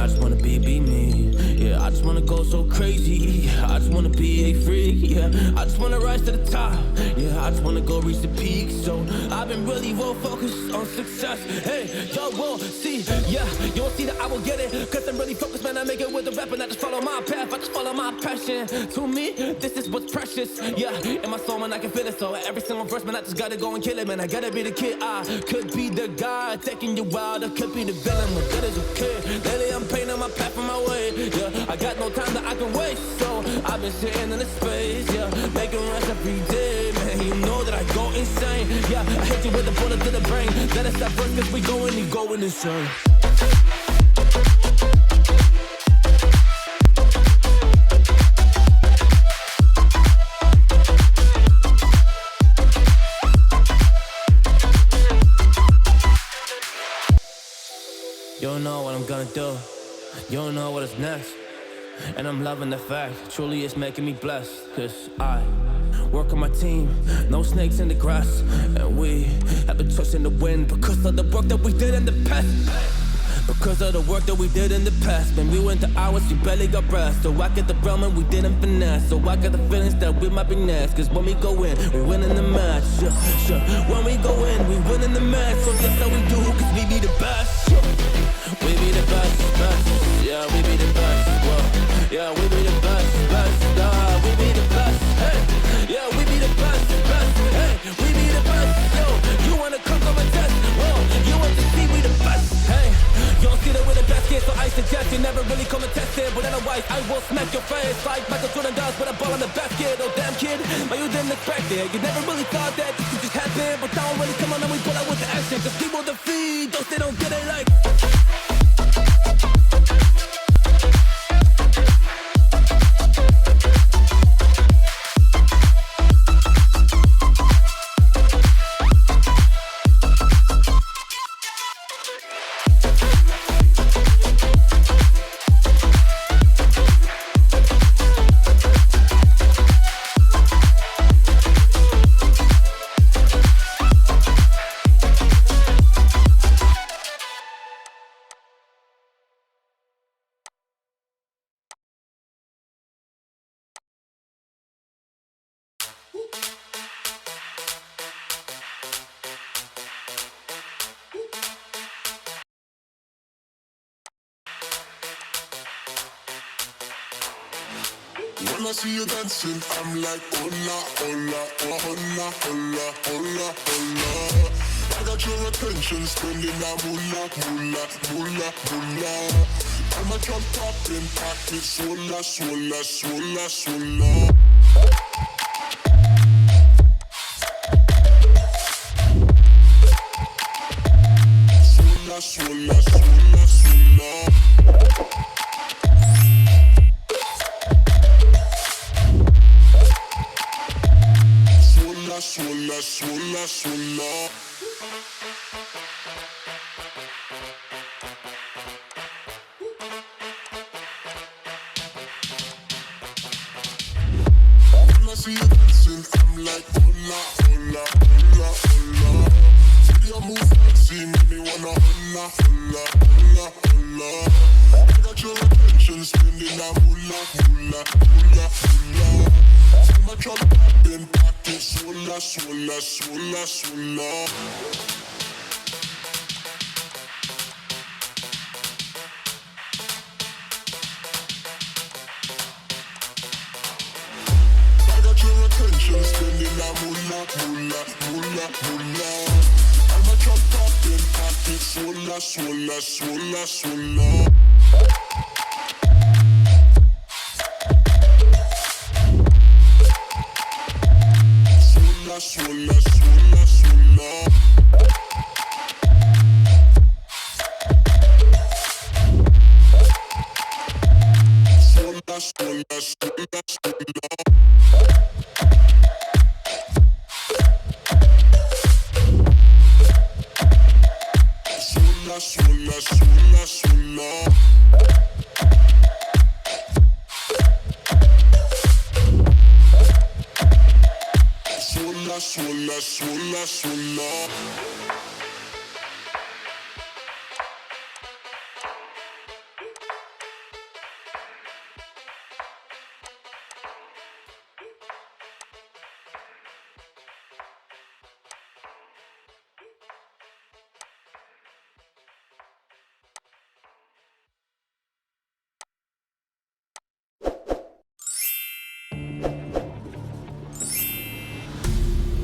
I just wanna be me. Yeah, I just wanna go so crazy. I just wanna be a freak. Yeah, I just wanna rise to the top. Yeah, I just wanna go reach the peak. So I've been really well focused on success. Hey, yo, will see. Yeah, you won't see that I will get it. Cause I'm really focused, man. I make it with the rap and I just follow my path. I just follow my passion. To me, this is what's precious. Yeah, in my soul, man, I can feel it. So every single verse, man, I just gotta go and kill it, man. I gotta be the kid. I could be the guy taking you wild. I could be the villain, but that is okay. Lately, I'm painting my path on my way. Yeah, I got no time that I can waste. So I've been sitting in the space. Yeah, making runs every day, man. You know that I go insane. Yeah, I hit you with a bullet to the brain. Let us stop first, cause we going insane. You don't know what I'm gonna do. You don't know what is next. And I'm loving the fact, truly it's making me blessed. Cause I work on my team, no snakes in the grass. And we have been tossing the wind because of the work that we did in the past. Because of the work that we did in the past. Man, we went to hours, we barely got rest. So I get the realm and we didn't finesse. So I got the feelings that we might be next. Cause when we go in, we win in the match. Sure. When we go in, we win in the match. So that's how we do, cause we be the best. We be the best. Yeah, we be the best. Whoa. Yeah, we be the best. We be the best. Hey, yeah, we be the best. Hey, we be the best. Yo, you wanna come a test? Whoa, you want to see we the best? Hey, you don't see that we're the best kid, so I suggest you never really come and test it. But otherwise, I will smack your face like Michael Jordan does with a ball in the basket. Oh damn kid, but you didn't expect it. You never really thought that this could just happen. But now really come on and we pull out with the action. Cause people defeat those they don't get it like. When I see you dancing, I'm like, hola, hola, oh, hola, hola, hola, hola. I got your attention, spending that moolah, moolah, moolah, moolah. I'm a jump popping, pocket, swola, swola, swola, swola. Swola, swola, swola, swola. Swola, swola, swola. When I see you dancing, I'm like, hola, hola, hola, hola. See you move fancy, make me wanna hola, hola, hola, hola. I got your attention, spending that moolah, moolah, moolah, moolah. I'm a drop poppin', pocket, swola, swola, swola, swola. I got your attention, spending that moolah, moolah, moolah, moolah. I'm a drop poppin', pocket, swola, swola, swola, swola. Swola, swola, swola. Swola, swola, swola, swola. Swola, swola, swola, swola. Swola, swola, swola.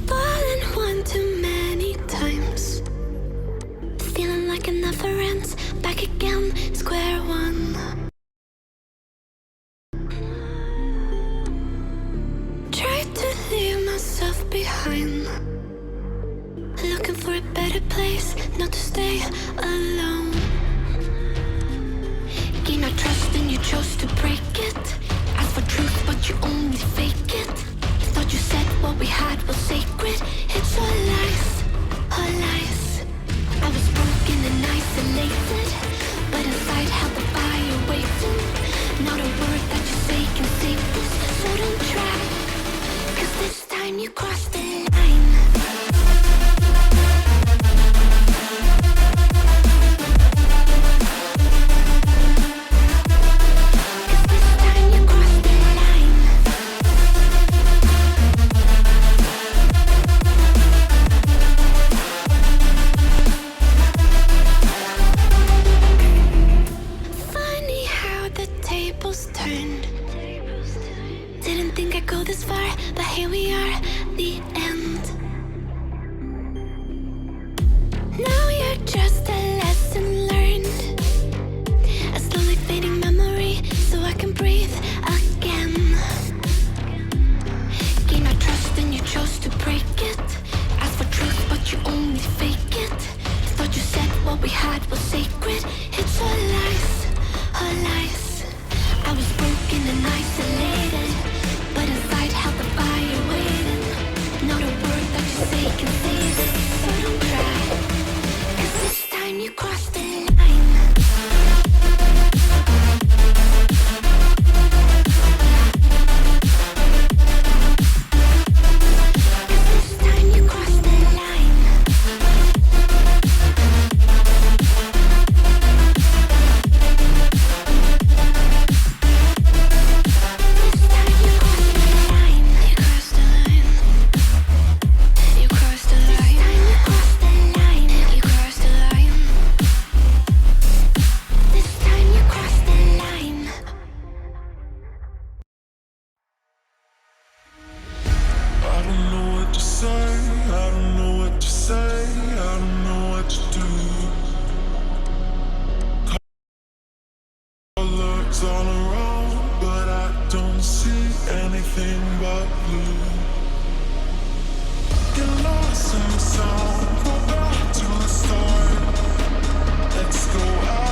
Fallen one too many times, feeling like it never ends. Back again, square one. Tried to leave myself behind, looking for a better place, not to stay alone. Gain our trust and you chose to break it. Ask for truth but you only fake it. Thought you said what we had was sacred. It's all lies, all lies. I was broken and isolated, but inside held the fire waiting. Not a word that you say can save this, so don't try, 'cause this time you crossed the line. Didn't think I'd go this far, but here we are, the end. Now you're just a lesson learned, a slowly fading memory, so I can breathe again. Gain our trust and you chose to break it. Ask for truth but you only fake it. Thought you said what we had was sacred. It's all lies, all lies. I was broken and isolated, but inside held the fire waiting. Not a word that you say can save it, so don't cry, 'cause this time you crossed the line. All around, but I don't see anything but blue. Get lost in the sound, go back to the start. Let's go out.